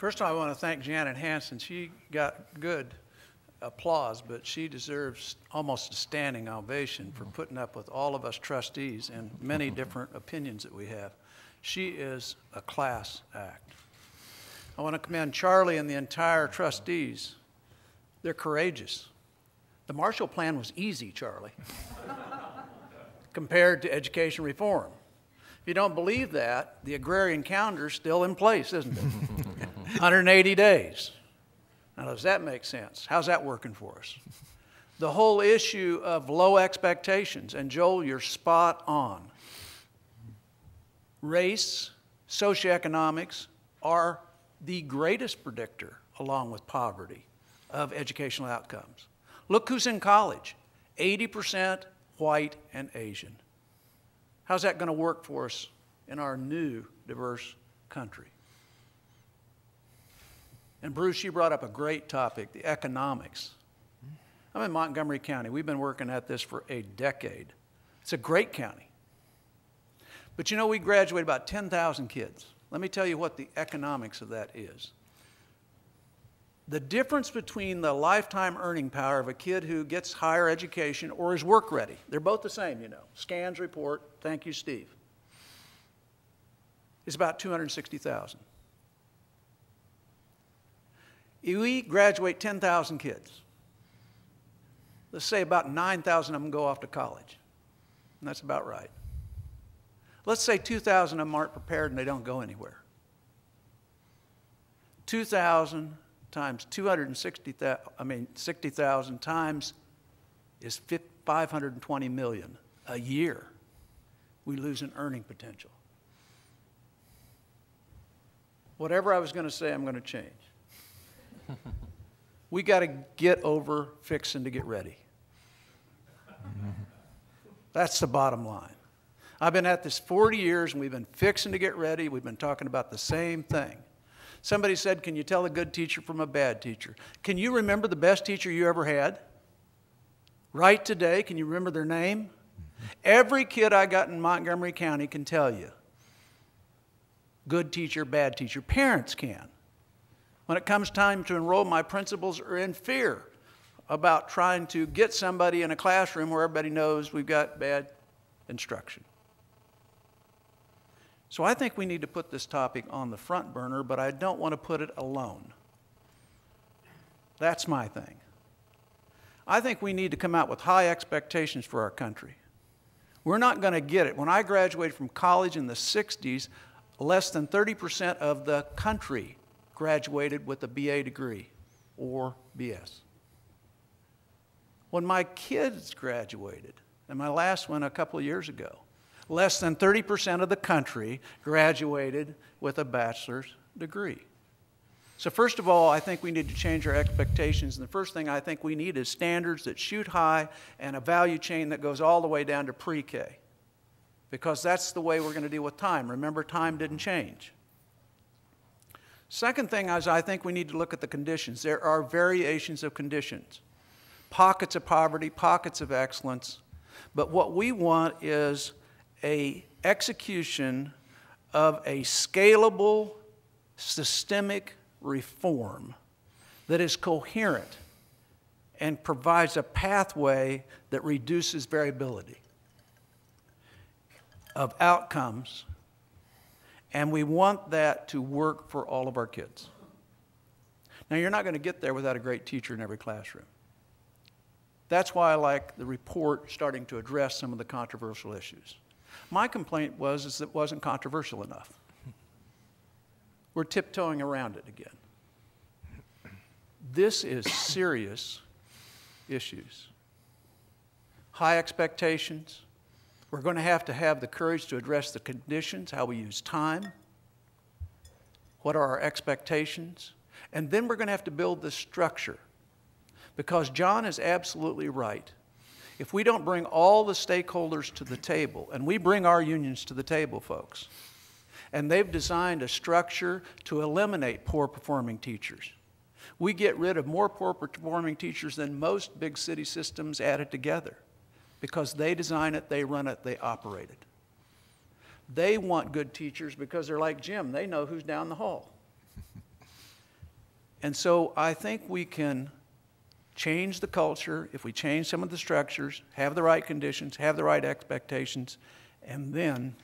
First, I want to thank Janet Hansen. She got good applause, but she deserves almost a standing ovation for putting up with all of us trustees and many different opinions that we have. She is a class act. I want to commend Charlie and the entire trustees. They're courageous. The Marshall Plan was easy, Charlie, compared to education reform. If you don't believe that, the agrarian calendar is still in place, isn't it? 180 days. Now, does that make sense? How's that working for us? The whole issue of low expectations, and Joel, you're spot on. Race, socioeconomics are the greatest predictor, along with poverty, of educational outcomes. Look who's in college, 80% white and Asian. How's that going to work for us in our new diverse country? And Bruce, you brought up a great topic, the economics. I'm in Montgomery County. We've been working at this for a decade. It's a great county. But you know, we graduate about 10,000 kids. Let me tell you what the economics of that is. The difference between the lifetime earning power of a kid who gets higher education or is work ready, they're both the same, you know. Scans report, thank you, Steve, is about 260,000. We graduate 10,000 kids. Let's say about 9,000 of them go off to college. And that's about right. Let's say 2,000 of them aren't prepared and they don't go anywhere. 2,000 times 60,000 times is 520 million a year. We lose in earning potential. Whatever I was going to say, I'm going to change. We got to get over fixing to get ready. That's the bottom line. I've been at this 40 years, and we've been fixing to get ready. We've been talking about the same thing. Somebody said, can you tell a good teacher from a bad teacher? Can you remember the best teacher you ever had? Right today, can you remember their name? Every kid I got in Montgomery County can tell you. Good teacher, bad teacher. Parents can. When it comes time to enroll, my principals are in fear about trying to get somebody in a classroom where everybody knows we've got bad instruction. So I think we need to put this topic on the front burner, but I don't want to put it alone. That's my thing. I think we need to come out with high expectations for our country. We're not going to get it. When I graduated from college in the 60s, less than 30% of the country graduated with a BA degree or BS. When my kids graduated, and my last one a couple of years ago, less than 30% of the country graduated with a bachelor's degree. So first of all, I think we need to change our expectations. And the first thing I think we need is standards that shoot high and a value chain that goes all the way down to pre-K. Because that's the way we're going to deal with time. Remember, time didn't change. Second thing is I think we need to look at the conditions. There are variations of conditions. Pockets of poverty, pockets of excellence. But what we want is an execution of a scalable, systemic reform that is coherent and provides a pathway that reduces variability of outcomes. And we want that to work for all of our kids. Now, you're not going to get there without a great teacher in every classroom. That's why I like the report starting to address some of the controversial issues. My complaint was it wasn't controversial enough. We're tiptoeing around it again. This is serious issues. High expectations. We're going to have the courage to address the conditions, how we use time, what are our expectations, and then we're going to have to build the structure. Because John is absolutely right. If we don't bring all the stakeholders to the table, and we bring our unions to the table, folks, and they've designed a structure to eliminate poor performing teachers. We get rid of more poor performing teachers than most big city systems added together. Because they design it, they run it, they operate it. They want good teachers because they're like Jim. They know who's down the hall. And so I think we can change the culture if we change some of the structures, have the right conditions, have the right expectations, and then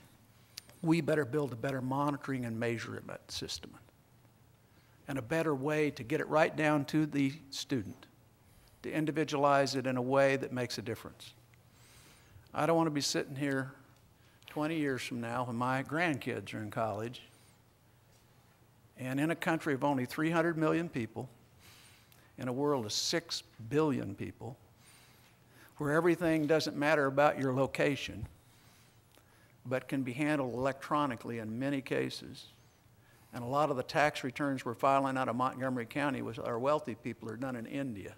we better build a better monitoring and measurement system and a better way to get it right down to the student, to individualize it in a way that makes a difference. I don't want to be sitting here 20 years from now when my grandkids are in college and in a country of only 300 million people, in a world of 6 billion people, where everything doesn't matter about your location, but can be handled electronically in many cases. And a lot of the tax returns we're filing out of Montgomery County with our wealthy people are done in India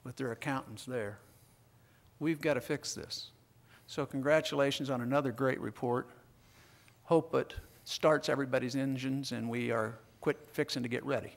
with their accountants there. We've got to fix this. So congratulations on another great report. Hope it starts everybody's engines and we are quit fixing to get ready.